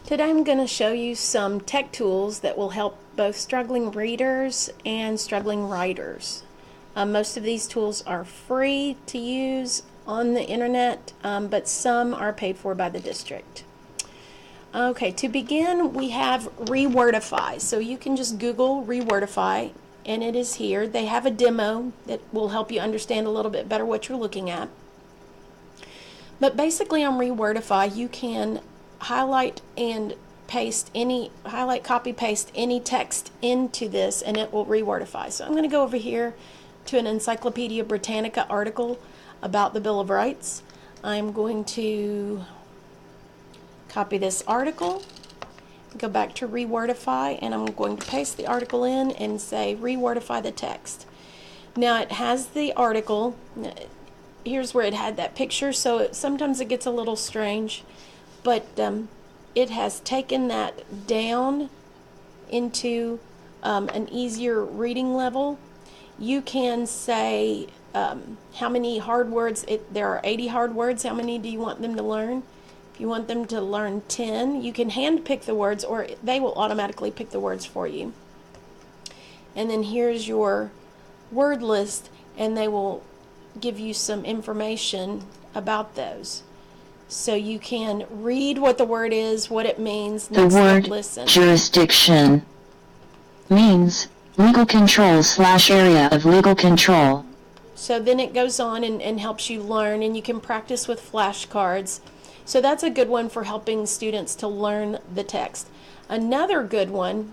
Today I'm going to show you some tech tools that will help both struggling readers and struggling writers. Most of these tools are free to use on the internet, but some are paid for by the district. Okay, to begin, we have Rewordify. So you can just Google Rewordify, and it is here. They have a demo that will help you understand a little bit better what you're looking at. But basically on Rewordify, you can highlight, copy, paste any text into this, and it will Rewordify. So I'm going to go over here to an Encyclopedia Britannica article about the Bill of Rights. I'm going to copy this article, go back to Rewordify, and I'm going to paste the article in and say Rewordify the text. Now it has the article. Here's where it had that picture, so sometimes it gets a little strange, but it has taken that down into an easier reading level. You can say how many hard words, there are 80 hard words, how many do you want them to learn? If you want them to learn 10, you can hand pick the words, or they will automatically pick the words for you. And then here's your word list, and they will give you some information about those. So you can read what the word is, what it means. The word listen. Jurisdiction means legal control / area of legal control. So then it goes on and helps you learn, and you can practice with flashcards. So that's a good one for helping students to learn the text. Another good one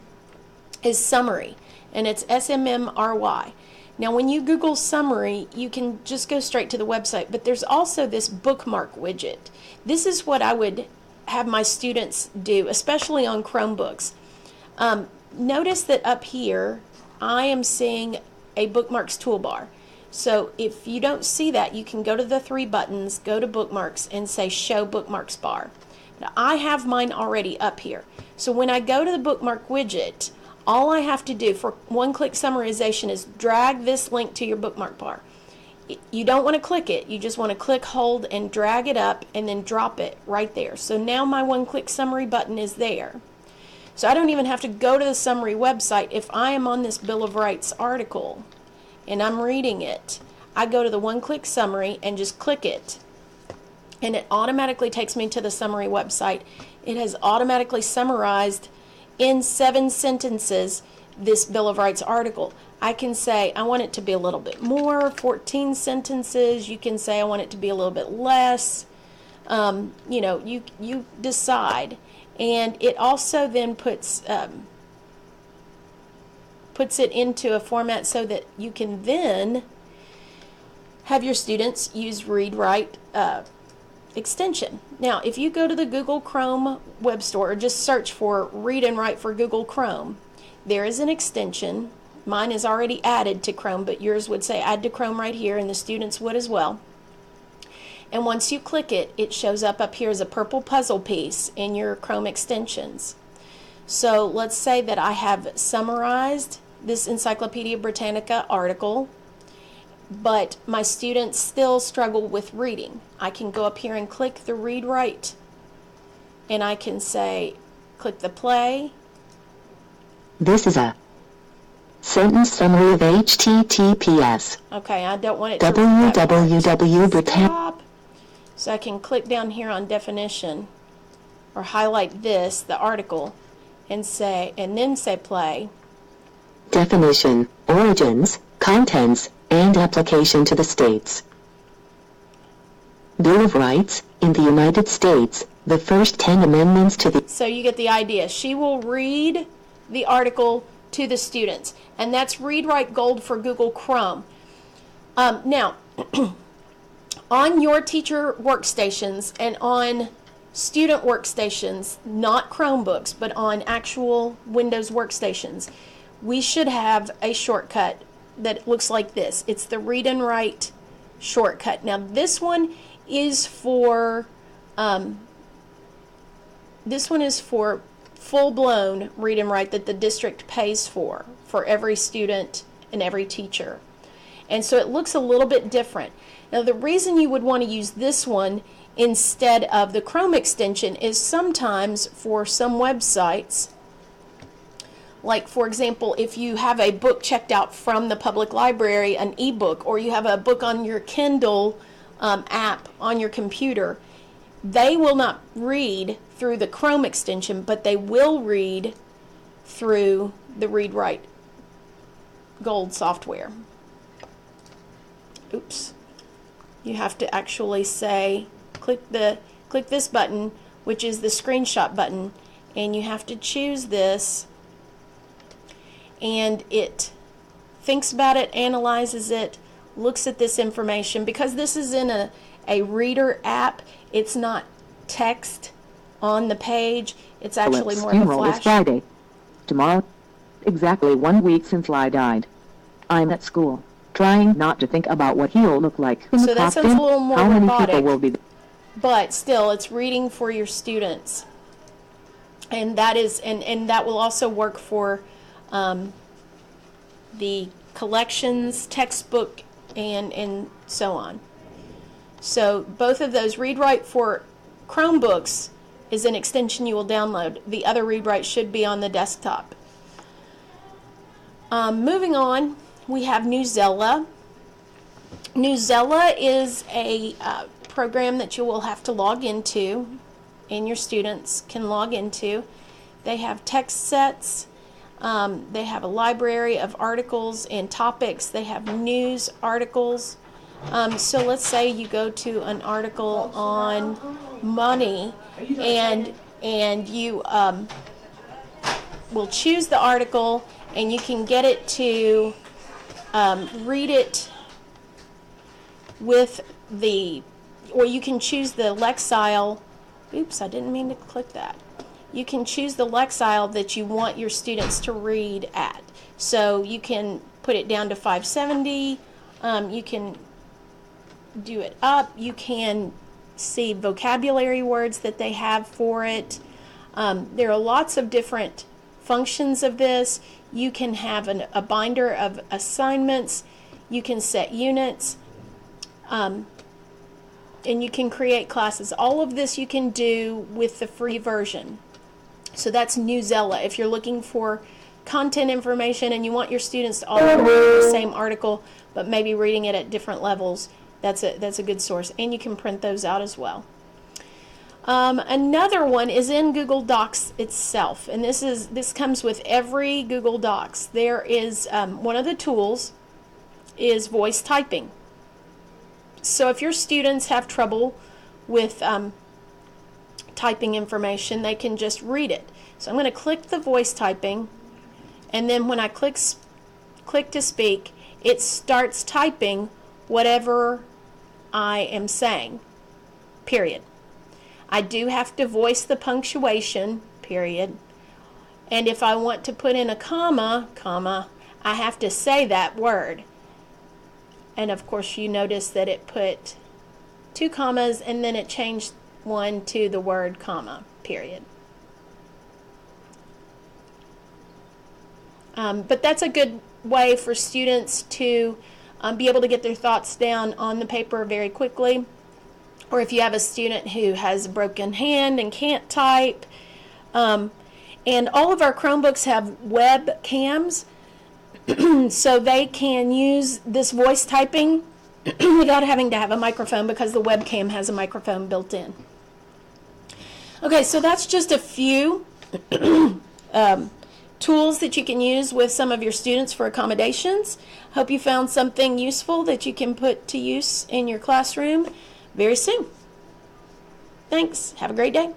is Summary, and it's SMMRY. Now when you Google Summary, you can just go straight to the website, but there's also this bookmark widget. This is what I would have my students do, especially on Chromebooks. Notice that up here, I am seeing a bookmarks toolbar. So if you don't see that, you can go to the three buttons, go to bookmarks, and say show bookmarks bar. Now, I have mine already up here. So when I go to the bookmark widget, all I have to do for one-click summarization is drag this link to your bookmark bar. You don't want to click it. You just want to click, hold, and drag it up, and then drop it right there. So now my one-click summary button is there. So I don't even have to go to the summary website. If I am on this Bill of Rights article and I'm reading it, I go to the one-click summary and just click it, and it automatically takes me to the summary website. It has automatically summarized in 7 sentences this Bill of Rights article. I can say I want it to be a little bit more, 14 sentences. You can say I want it to be a little bit less. You decide. And it also then puts it into a format so that you can then have your students use read-write extension. Now, if you go to the Google Chrome web store or just search for Read and Write for Google Chrome, there is an extension. Mine is already added to Chrome, but yours would say add to Chrome right here, and the students would as well. And once you click it, it shows up here as a purple puzzle piece in your Chrome extensions. So let's say that I have summarized this Encyclopedia Britannica article, but my students still struggle with reading. I can go up here and click the read write, and I can say, click the play. This is a sentence summary of HTTPS. Okay, I don't want it to stop. So I can click down here on definition, or highlight this, the article, and then say play. Definition, origins, contents, and application to the states. Bill of Rights, in the United States, the first 10 amendments to the... So you get the idea. She will read the article to the students, and that's Read Write Gold for Google Chrome. Now, on your teacher workstations and on student workstations, not Chromebooks, but on actual Windows workstations, we should have a shortcut that looks like this. It's the Read and Write shortcut. Now this one is for full-blown read and write that the district pays for every student and every teacher. And so it looks a little bit different. Now the reason you would want to use this one instead of the Chrome extension is sometimes for some websites, like for example, if you have a book checked out from the public library, an ebook, or you have a book on your Kindle app on your computer, they will not read through the Chrome extension, but they will read through the ReadWrite Gold software. Oops. You have to actually say, click this button, which is the screenshot button, and you have to choose this, and it thinks about it, analyzes it, looks at this information. Because this is in a reader app, it's not text on the page, it's actually more of a flash. It's Friday. Tomorrow, exactly 1 week since Lai died. I'm at school, trying not to think about what he'll look like in So the that costume. sounds a little more How many robotic. people will be there? But still, it's reading for your students, and that is, and that will also work for the collections, textbook, and so on. So both of those, ReadWrite for Chromebooks is an extension you will download. The other ReadWrite should be on the desktop. Moving on, we have Newsela. Newsela is a program that you will have to log into, and your students can log into. They have text sets, they have a library of articles and topics, they have news articles. So let's say you go to an article on money, and you will choose the article, and you can get it to read it with the, or you can choose the Lexile. Oops, I didn't mean to click that. You can choose the Lexile that you want your students to read at. So you can put it down to 570. You can do it up. You can see vocabulary words that they have for it. There are lots of different functions of this. You can have a binder of assignments. You can set units. And you can create classes. All of this you can do with the free version. So that's Newsela. If you're looking for content information and you want your students to all read the same article, but maybe reading it at different levels, that's a good source. And you can print those out as well. Another one is in Google Docs itself, and this comes with every Google Docs. There is one of the tools is voice typing. So if your students have trouble with typing information, they can just read it. So I'm going to click the voice typing, and then when I click to speak, it starts typing whatever I am saying, period. I do have to voice the punctuation, period. And if I want to put in a comma, I have to say that word. And of course you notice that it put 2 commas and then it changed one to the word comma, period. But that's a good way for students to be able to get their thoughts down on the paper very quickly. Or if you have a student who has a broken hand and can't type. And all of our Chromebooks have webcams, so they can use this voice typing without having to have a microphone, because the webcam has a microphone built in. Okay, so that's just a few tools that you can use with some of your students for accommodations. Hope you found something useful that you can put to use in your classroom very soon. Thanks. Have a great day.